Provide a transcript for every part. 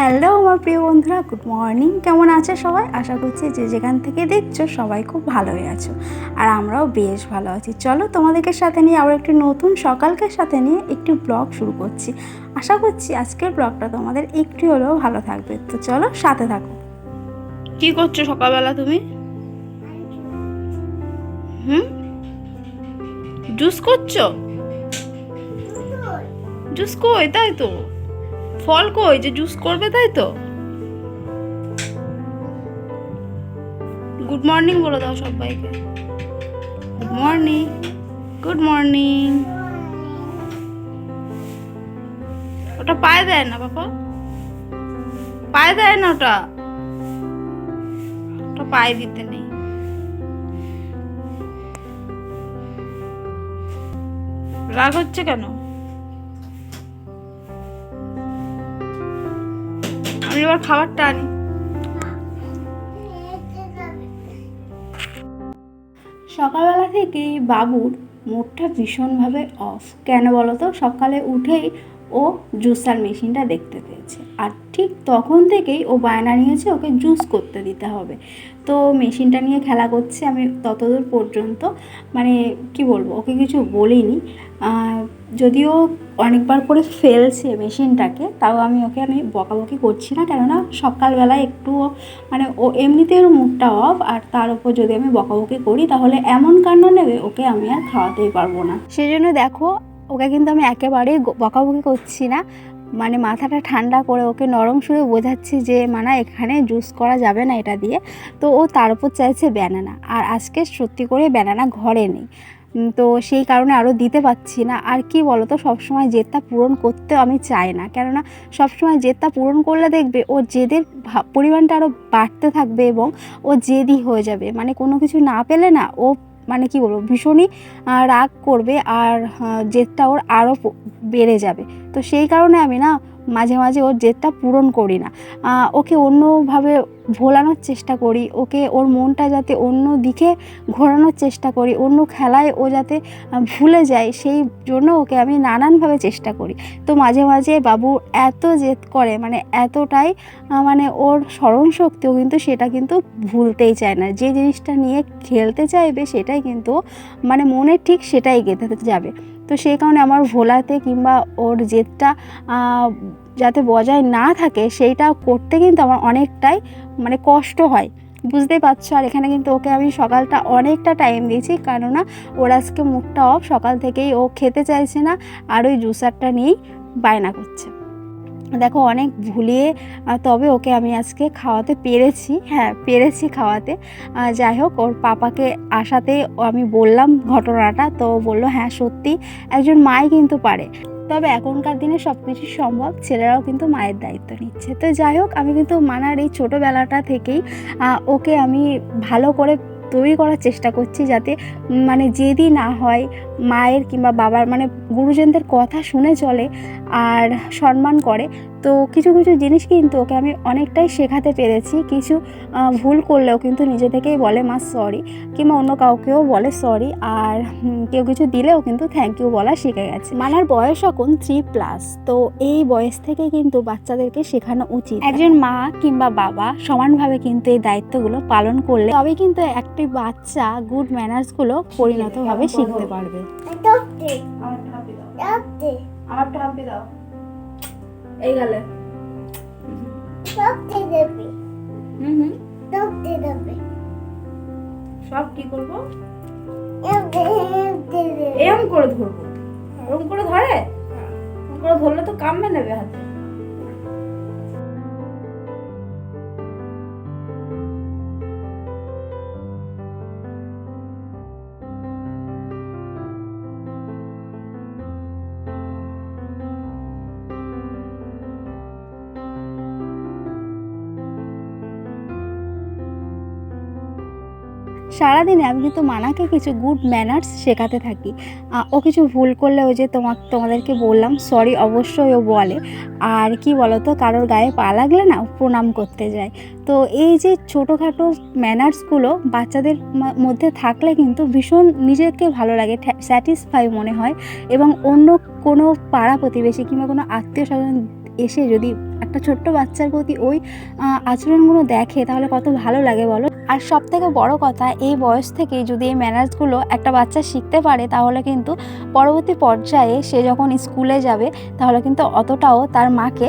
Hello আমার প্রিয় বন্ধুরা, গুড মর্নিং। কেমন আছে সবাই? আশা করছি যে যেখান থেকে দেখছো সবাই খুব ভালোই আছো, আর আমরাও বেশ ভালো আছি। চলো তোমাদেরকে সাথে নিয়ে আবার একটি নতুন সকালকে সাথে নিয়ে একটি ব্লগ শুরু করছি। আশা করছি আজকের ব্লগটা তোমাদের একটু হলেও ভালো থাকবে। তো চলো সাথে থাকো। কি করছো সকালবেলা তুমি? জুস করছো? জুস কই? তাই তো, ফল কই যে জুস করবে? তাই তো। গুড মর্নিং বলে দাও সবাইকে। Good morning, good morning. ওটা পায়ে দেয় না বাবা, পায়ে দেয় না, ওটা ওটা পায়ে দিতে নেই। রাগ হচ্ছে কেন? আমি এবার খাবারটা আনি। সকালবেলা থেকেই বাবুর মুডটা ভীষণভাবে অফ। কেন বলো তো? সকালে উঠেই ও জুসার মেশিনটা দেখতে পেয়েছে, আর ঠিক তখন থেকেই ও বায়না নিয়েছে ওকে জুস করতে দিতে হবে। তো মেশিনটা নিয়ে খেলা করছে। আমি ততদূর পর্যন্ত মানে কি বলবো, ওকে কিছু বলিনি। যদিও অনেকবার করে ফেলছে মেশিনটাকে, তাও আমি বকাবকি করছি না, কেননা সকালবেলায় একটু মানে ও এমনিতেই ওর মুডটা অফ, আর তার উপর যদি আমি বকাবকি করি তাহলে এমন কাণ্ড নেবে ওকে আমি আর খাওয়াতেই পারবো না। সেই জন্য দেখো, ওকে কিন্তু আমি একেবারেই বকাবকি করছি না, মানে মাথাটা ঠান্ডা করে ওকে নরম সুরে বোঝাচ্ছি যে মানা এখানে জুস করা যাবে না এটা দিয়ে। তো ও তার উপর চাইছে ব্যানানা, আর আজকে সত্যি করে ব্যানানা ঘরে নেই, তো সেই কারণে আরও দিতে পারছি না। আর কি বলো তো, সবসময় জেদটা পূরণ করতে আমি চাই না, কেননা সবসময় জেদটা পূরণ করলে দেখবে ও জেদের পরিমাণটা আরও বাড়তে থাকবে এবং ও জেদি হয়ে যাবে। মানে কোনো কিছু না পেলে না ও মানে কি বলবো, ভীষণই রাগ করবে, আর জেদটা ওর আরও বেড়ে যাবে। তো সেই কারণে আমি না মাঝে মাঝে ওর জেদটা পূরণ করি না, ওকে অন্যভাবে ভোলানোর চেষ্টা করি, ওকে ওর মনটা যাতে অন্য দিকে ঘোরানোর চেষ্টা করি, অন্য খেলায় ও যাতে ভুলে যায়, সেই জন্য ওকে আমি নানানভাবে চেষ্টা করি। তো মাঝে মাঝে বাবু এত জেদ করে, মানে এতটাই মানে ওর স্মরণশক্তিও কিন্তু সেটা কিন্তু ভুলতেই চায় না। যে জিনিসটা নিয়ে খেলতে চাইবে সেটাই কিন্তু মানে মনে ঠিক সেটাই গেঁথে যাবে। তো সেই কারণে আমার ভোলাতে কিংবা ওর জেদটা যাতে বজায় না থাকে সেইটা করতে কিন্তু আমার অনেকটাই মানে কষ্ট হয়, বুঝতেই পারছো। আর এখানে কিন্তু ওকে আমি সকালটা অনেকটা টাইম দিয়েছি, কেননা ওর আজকে মুডটা অফ, সকাল থেকেই ও খেতে চাইছে না, আর ওই জুসারটা নিয়েই বায়না করছে। দেখো অনেক ভুলিয়ে তবে ওকে আমি আজকে খাওয়াতে পেরেছি, হ্যাঁ পেরেছি খাওয়াতে। যাই হোক, ওর পাপাকে আসাতে আমি বললাম ঘটনাটা, তো বললো হ্যাঁ সত্যি একজন মাই কিন্তু পারে। তবে এখনকার দিনে সব কিছু সম্ভব, ছেলেরাও কিন্তু মায়ের দায়িত্ব নিচ্ছে। তো যাই হোক, আমি কিন্তু মানার এই ছোটোবেলাটা থেকেই ওকে আমি ভালো করে তৈরি করার চেষ্টা করছি, যাতে মানে জেদি না হয়, মায়ের কিংবা বাবার মানে গুরুজনদের কথা শুনে চলে আর সম্মান করে। তো কিছু কিছু জিনিস কিন্তু ওকে আমি অনেকটাই শেখাতে পেরেছি। কিছু ভুল করলেও কিন্তু নিজে থেকেই বলে মা সরি, কিংবা অন্য কাউকেও বলে সরি, আর কেউ কিছু দিলেও কিন্তু থ্যাংক ইউ বলা শিখে গেছে। মানার বয়স এখন 3+, তো এই বয়স থেকে কিন্তু বাচ্চাদেরকে শেখানো উচিত। একজন মা কিংবা বাবা সমানভাবে কিন্তু এই দায়িত্বগুলো পালন করলে তবে কিন্তু একটি বাচ্চা গুড ম্যানার্সগুলো পরিণতভাবে শিখতে পারবে। এই গেলে সব কি করবো, এরম করে ধরবো, এরম করে ধরে, এরম করে ধরলে তো কামড়ে নেবে হাতে। সারাদিনে আমি কিন্তু মানাকে কিছু গুড ম্যানার্স শেখাতে থাকি। ও কিছু ভুল করলে ওই যে তোমাদেরকে বললাম সরি অবশ্যই ও বলে। আর কি বলো তো, কারোর গায়ে পা লাগলে না প্রণাম করতে যায়। তো এই যে ছোটোখাটো ম্যানার্সগুলো বাচ্চাদের মধ্যে থাকলে কিন্তু ভীষণ নিজেকে ভালো লাগে, স্যাটিসফাই মনে হয়। এবং অন্য কোনো পাড়া প্রতিবেশী কিংবা কোনো আত্মীয় স্বজন এসে যদি একটা ছোট্ট বাচ্চার প্রতি ওই আচরণগুলো দেখে তাহলে কত ভালো লাগে বলো। আর সব থেকে বড় কথা, এই বয়স থেকেই যদি এই ম্যানার্সগুলো একটা বাচ্চা শিখতে পারে তাহলে কিন্তু পরবর্তী পর্যায়ে সে যখন স্কুলে যাবে তাহলে কিন্তু অতটাও তার মাকে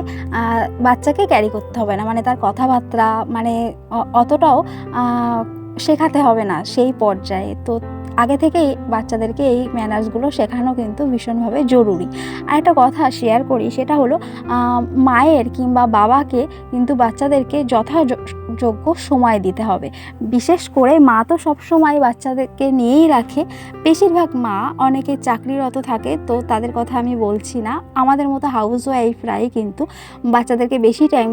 বাচ্চাকে ক্যারি করতে হবে না, মানে তার কথাবার্তা মানে অতটাও শেখাতে হবে না সেই পর্যায়ে। তো আগে থেকেই বাচ্চাদেরকে এই ম্যানার্সগুলো শেখানো কিন্তু ভীষণভাবে জরুরি। আর একটা কথা শেয়ার করি, সেটা হলো মায়ের কিংবা বাবাকে কিন্তু বাচ্চাদেরকে যথাযোগ্য সময় দিতে হবে। বিশেষ করে মা তো সবসময় বাচ্চাদেরকে নিয়েই রাখে, বেশিরভাগ মা অনেকে চাকরিরত থাকে, তো তাদের কথা আমি বলছি না। আমাদের মতো হাউস ওয়াইফরাই কিন্তু বাচ্চাদেরকে বেশি টাইম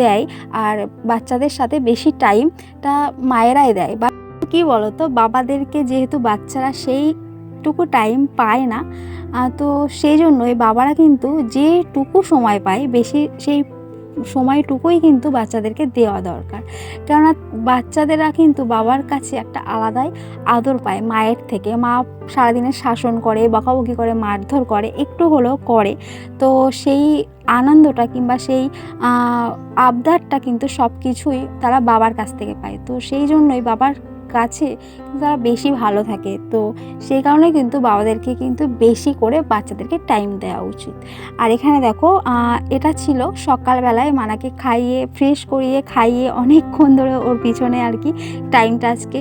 দেয়, আর বাচ্চাদের সাথে বেশি টাইমটা মায়েরাই দেয়। কি বলতো, বাবাদেরকে যেহেতু বাচ্চারা সেইটুকু টাইম পায় না, তো সেই জন্যই বাবারা কিন্তু যেটুকু সময় পায় বেশি সেই সময়টুকুই কিন্তু বাচ্চাদেরকে দেওয়া দরকার। কেননা বাচ্চাদেরা কিন্তু বাবার কাছে একটা আলাদাই আদর পায় মায়ের থেকে। মা সারাদিনের শাসন করে, বকাবকি করে, মারধর করে, একটু হলেও করে, তো সেই আনন্দটা কিংবা সেই আবদারটা কিন্তু সব কিছুই তারা বাবার কাছ থেকে পায়। তো সেই জন্যই বাবার কাছে তারা বেশি ভালো থাকে। তো সেই কারণে কিন্তু বাবাদেরকে কিন্তু বেশি করে বাচ্চাদেরকে টাইম দেওয়া উচিত। আর এখানে দেখো, এটা ছিল সকালবেলায় মানাকে খাইয়ে ফ্রেশ করিয়ে খাইয়ে অনেকক্ষণ ধরে ওর পিছনে আর কি টাইমটা আজকে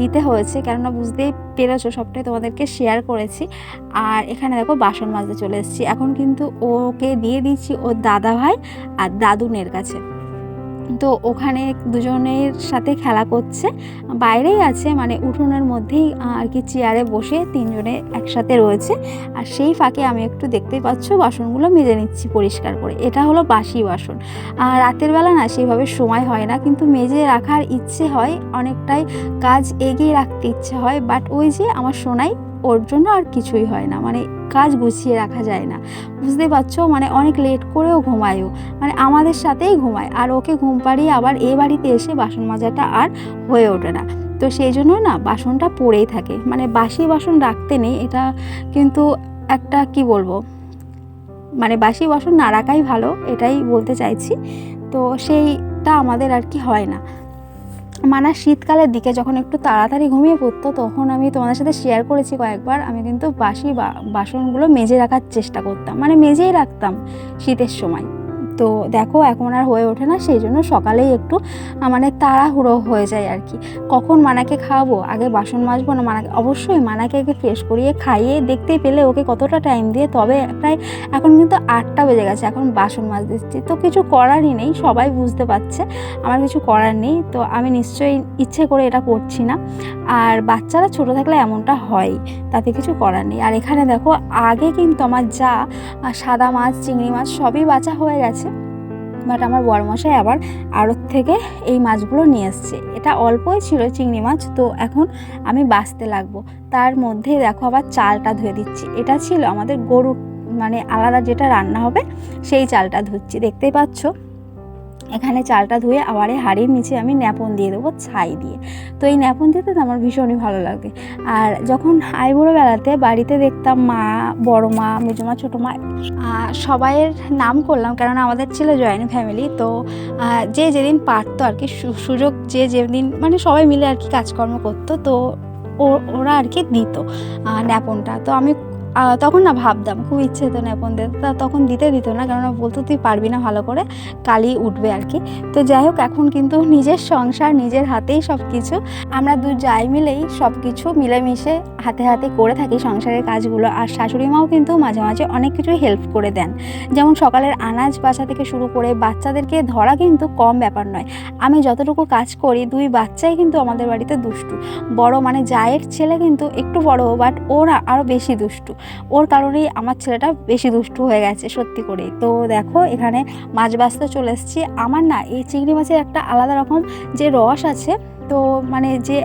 দিতে হয়েছে, কেননা বুঝতেই পেরেছো সবটাই তোমাদেরকে শেয়ার করেছি। আর এখানে দেখো বাসন মাজতে চলে এসেছি। এখন কিন্তু ওকে দিয়ে দিচ্ছি ওর দাদা ভাই আর দাদুনের কাছে। তো ওখানে দুজনের সাথে খেলা করছে, বাইরেই আছে, মানে উঠোনের মধ্যেই আর কি চেয়ারে বসে তিনজনে একসাথে রয়েছে। আর সেই ফাঁকে আমি একটু দেখতেই পাচ্ছ বাসনগুলো মেজে নিচ্ছি পরিষ্কার করে। এটা হলো বাসি বাসন। রাতের বেলা না সেইভাবে সময় হয় না, কিন্তু মেজে রাখার ইচ্ছে হয়, অনেকটাই কাজ এগিয়ে রাখতে ইচ্ছে হয়, বাট ওই যে আমার সোনাই, ওর জন্য আর কিছুই হয় না, মানে কাজ গুছিয়ে রাখা যায় না, বুঝতে পারছো। মানে অনেক লেট করেও ঘুমায়ও, মানে আমাদের সাথেই ঘুমায়, আর ওকে ঘুম পাড়িয়ে আবার এ বাড়িতে এসে বাসন মাজাটা আর হয়ে ওঠে না। তো সেই জন্য না বাসনটা পড়েই থাকে, মানে বাসি বাসন রাখতে নেই, এটা কিন্তু একটা কি বলবো, মানে বাসি বাসন না রাখাই ভালো, এটাই বলতে চাইছি। তো সেইটা আমাদের আর কি হয় না। মানে শীতকালের দিকে যখন একটু তাড়াতাড়ি ঘুমিয়ে পড়তো, তখন আমি তোমাদের সাথে শেয়ার করেছি কয়েকবার, আমি কিন্তু বাসি বাসনগুলো মেজে রাখার চেষ্টা করতাম, মানে মেজেই রাখতাম শীতের সময়। তো দেখো এখন আর হয়ে ওঠে না, সেই জন্য সকালেই একটু মানে তাড়াহুড়ো হয়ে যায় আর কি। কখন মানাকে খাওয়াবো, আগে বাসন মাজবো না মানাকে, অবশ্যই মানাকে আগে ফ্রেশ করিয়ে খাইয়ে দেখতেই পেলে ওকে কতটা টাইম দিয়ে, তবে প্রায় এখন কিন্তু 8টা বেজে গেছে, এখন বাসন মাজতে দিচ্ছি। তো কিছু করারই নেই, সবাই বুঝতে পারছে আমার কিছু করার নেই, তো আমি নিশ্চয়ই ইচ্ছে করে এটা করছি না। আর বাচ্চারা ছোটো থাকলে এমনটা হয়, তাতে কিছু করার নেই। আর এখানে দেখো আগে কিন্তু আমার যা সাদা মাছ চিংড়ি মাছ সবই বাছা হয়ে গেছে, বাট আমার বড়মশাই আবার আড়ত থেকে এই মাছগুলো নিয়ে এসছে। এটা অল্পই ছিল চিংড়ি মাছ, তো এখন আমি বাছতে লাগবো। তার মধ্যে দেখো আবার চালটা ধুয়ে দিচ্ছি। এটা ছিল আমাদের গরুর মানে আলাদা যেটা রান্না হবে সেই চালটা ধুচ্ছি, দেখতেই পাচ্ছ। এখানে চালটা ধুয়ে আবার এই হাঁড়ির নিচে আমি ন্যাপন দিয়ে দেবো ছাই দিয়ে। তো এই ন্যাপন দিতে তো আমার ভীষণই ভালো লাগে। আর যখন আইবুড়ো বেলাতে বাড়িতে দেখতাম মা, বড় মা, মেজো মা, ছোটো মা সবাইয়ের নাম করলাম, কেননা আমাদের ছিল জয়েন্ট ফ্যামিলি। তো যে যেদিন পারতো আর কি, সুযোগ যে যেদিন মানে সবাই মিলে আর কি কাজকর্ম করতো, তো ওরা আর কি দিত ন্যাপনটা। তো আমি তখন না ভাবতাম, খুব ইচ্ছে হতো ন্যাপন দিতে, তখন দিতে দিত না, কেননা বলতো তুই পারবি না ভালো করে, কালি উঠবে আর কি। তো যাই হোক, এখন কিন্তু নিজের সংসার, নিজের হাতেই সব কিছু, আমরা দু যাই মিলেই সব কিছু মিলেমিশে হাতে হাতে করে থাকি সংসারের কাজগুলো। আর শাশুড়ি মাও কিন্তু মাঝে মাঝে অনেক কিছুই হেল্প করে দেন, যেমন সকালের আনাজ বাছা থেকে শুরু করে বাচ্চাদেরকে ধরা কিন্তু কম ব্যাপার নয়। আমি যতটুকু কাজ করি, 2 বাচ্চাই কিন্তু আমাদের বাড়িতে দুষ্টু। বড় মানে জায়ের ছেলে কিন্তু একটু বড়, বাট ওরা আরও বেশি দুষ্টু, ওর কারণেই আমার ছেলেটা বেশি দুষ্টু হয়ে গেছে সত্যি করেই। তো দেখো এখানে মাছ বাছতে চলে এসেছি। আমার না এই চিংড়ি মাছের একটা আলাদা রকম যে রস আছে, তো মানে যে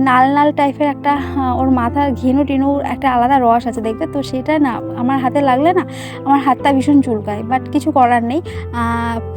নাল নাল টাইপের একটা ওর মাথার ঘিনু টিনু একটা আলাদা রস আছে দেখবে, তো সেটা না আমার হাতে লাগলে না আমার হাতটা ভীষণ চুলকায়, বাট কিছু করার নেই।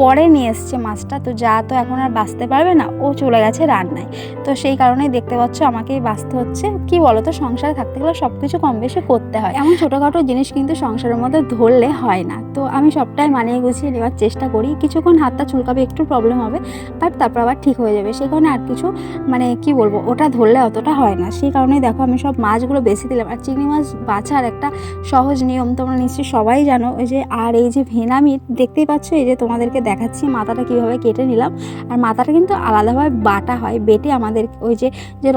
পরে নিয়ে এসছে মাছটা, তো যা তো এখন আর বাঁচতে পারবে না, ও চলে গেছে রান্নায়। তো সেই কারণেই দেখতে পাচ্ছ আমাকেই বাঁচতে হচ্ছে। কি বলো তো, সংসারে থাকতে গেলে সব কিছু কম বেশি করতে হয়, এমন ছোটোখাটো জিনিস কিন্তু সংসারের মধ্যে ধরলে হয় না। তো আমি সবটাই মানিয়ে গুছিয়ে নেওয়ার চেষ্টা করি। কিছুক্ষণ হাতটা চুলকাবে, একটু প্রবলেম হবে, বাট তারপর আবার ঠিক হয়ে যাবে। সেই কারণে আর কিছু মানে কি বলবো, ওটা ধরলে অতটা হয় না। সেই কারণেই দেখো আমি সব মাছগুলো বেছে দিলাম। আর চিংড়ি মাছ বাছার একটা সহজ নিয়ম তোমরা নিশ্চয়ই সবাই জানো। ওই যে আর এই যে ভেনামিট দেখতেই পাচ্ছ, এই যে তোমাদেরকে দেখাচ্ছি মাথাটা কীভাবে কেটে নিলাম। আর মাথাটা কিন্তু আলাদাভাবে বাটা হয়, বেটে আমাদের ওই যে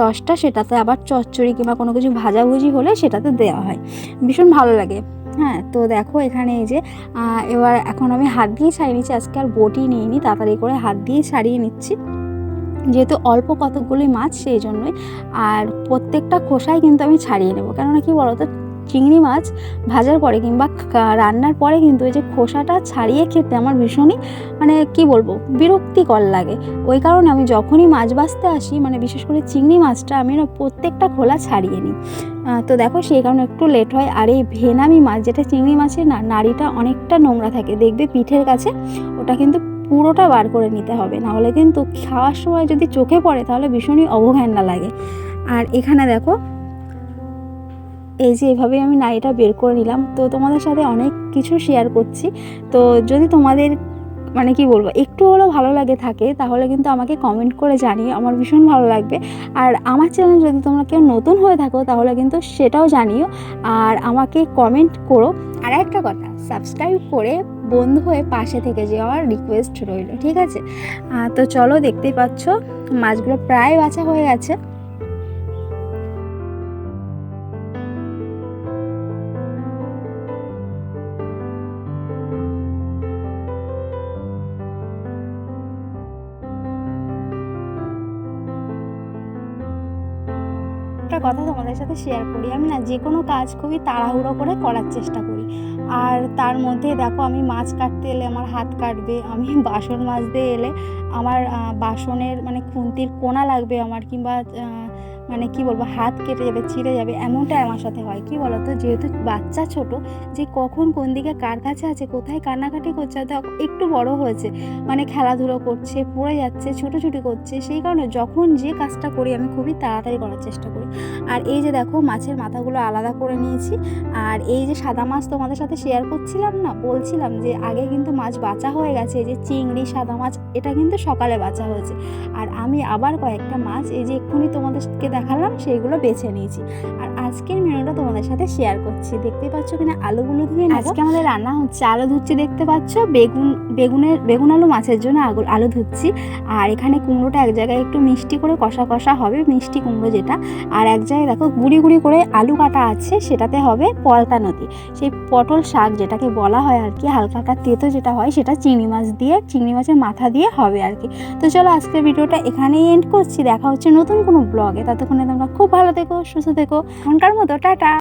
রসটা সেটাতে আবার চচ্চড়ি কিংবা কোনো কিছু ভাজাভুজি হলে সেটাতে দেওয়া হয়, ভীষণ ভালো লাগে। হ্যাঁ, তো দেখো এখানে এই যে এবার এখন আমি হাত দিয়ে ছাড়িয়ে নিচ্ছি। আজকে আর বটি নিইনি, তাড়াতাড়ি করে হাত দিয়ে ছাড়িয়ে নিচ্ছি, যেহেতু অল্প কতকগুলি মাছ সেই জন্যই। আর প্রত্যেকটা খোসাই কিন্তু আমি ছাড়িয়ে নেবো, কেননা কি বলতো, চিংড়ি মাছ ভাজার পরে কিংবা রান্নার পরে কিন্তু এই যে খোসাটা ছাড়িয়ে খেতে আমার ভীষণই মানে কি বলবো বিরক্তিকর লাগে। ওই কারণে আমি যখনই মাছ ভাজতে আসি, মানে বিশেষ করে চিংড়ি মাছটা আমি না প্রত্যেকটা খোলা ছাড়িয়ে নিই। তো দেখো সেই কারণে একটু লেট হয়। আর এই ভেনামি মাছ, যেটা চিংড়ি মাছের না নাড়িটা অনেকটা নোংরা থাকে দেখবে পিঠের কাছে, ওটা কিন্তু পুরোটা বার করে নিতে হবে, নাহলে কিন্তু খাওয়ার সময় যদি চোখে পড়ে তাহলে ভীষণই অবঘেন্না লাগে। আর এখানে দেখো এই যে এভাবেই আমি নাড়িটা বের করে নিলাম। তো তোমাদের সাথে অনেক কিছু শেয়ার করছি, তো যদি তোমাদের মানে কি বলবো একটু হলেও ভালো লাগে থাকে, তাহলে কিন্তু আমাকে কমেন্ট করে জানিও, আমার ভীষণ ভালো লাগবে। আর আমার চ্যানেল যদি তোমরা কেউ নতুন হয়ে থাকো তাহলে কিন্তু সেটাও জানিও, আর আমাকে কমেন্ট করো। আর একটা কথা, সাবস্ক্রাইব করে বন্ধু হয়ে পাশে থেকে যাওয়ার রিকোয়েস্ট রইল, ঠিক আছে? তো চলো, দেখতেই পাচ্ছ মাছগুলো প্রায় বাছা হয়ে গেছে। একটা কথা তোমাদের সাথে শেয়ার করি, আমি না যে কোনো কাজ খুবই তাড়াহুড়ো করে করার চেষ্টা করি। আর তার মধ্যে দেখো আমি মাছ কাটতে এলে আমার হাত কাটবে, আমি বাসন মাজতে এলে আমার বাসনের মানে খুন্তির কোনা লাগবে আমার, কিংবা মানে কি বলবো হাত কেটে যাবে, ছিঁড়ে যাবে, এমনটাই আমার সাথে হয়। কি বলো তো, যেহেতু বাচ্চা ছোট, যে কখন কোন দিকে কার কাছে আছে, কোথায় কান্নাকাটি করছে, হয়তো একটু বড় হয়েছে, মানে খেলাধুলো করছে, পড়ে যাচ্ছে, ছুটোছুটি করছে, সেই কারণে যখন যে কাজটা করি আমি খুবই তাড়াতাড়ি করার চেষ্টা করি। আর এই যে দেখো মাছের মাথাগুলো আলাদা করে নিয়েছি। আর এই যে সাদা মাছ তোমাদের সাথে শেয়ার করছিলাম না, বলছিলাম যে আগে কিন্তু মাছ বাছা হয়ে গেছে। এই যে চিংড়ি, সাদা মাছ, এটা কিন্তু সকালে বাছা হয়েছে। আর আমি আবার কয়েকটা মাছ এই যে এক্ষুনি তোমাদেরকে দেখালাম সেইগুলো বেছে নিয়েছি। আর আজকের মেনুটা তোমাদের সাথে শেয়ার করছি, দেখতে পাচ্ছ কিনা আলুগুলো ধুয়ে আজকে আমাদের রান্না হচ্ছে। আলু ধুচ্ছি দেখতে পাচ্ছ, বেগুন আলু মাছের জন্য আলু ধুচ্ছি। আর এখানে কুমড়োটা এক জায়গায় একটু মিষ্টি করে কষা কষা হবে, মিষ্টি কুমড়ো যেটা। আর এক জায়গায় দেখো গুঁড়ি গুঁড়ি করে আলু কাটা আছে, সেটাতে হবে পলতা নদী, সেই পটল শাক যেটাকে বলা হয় আর কি, হালকা হালকা তেতো যেটা হয়, সেটা চিংড়ি মাছ দিয়ে, চিংড়ি মাছের মাথা দিয়ে হবে আর কি। তো চলো আজকের ভিডিওটা এখানেই এন্ড করছি, দেখা হচ্ছে নতুন কোনো ব্লগে। ততক্ষণে তোমরা খুব ভালো থেকো, সুস্থ থেকো, এখনকার মতো টাটা।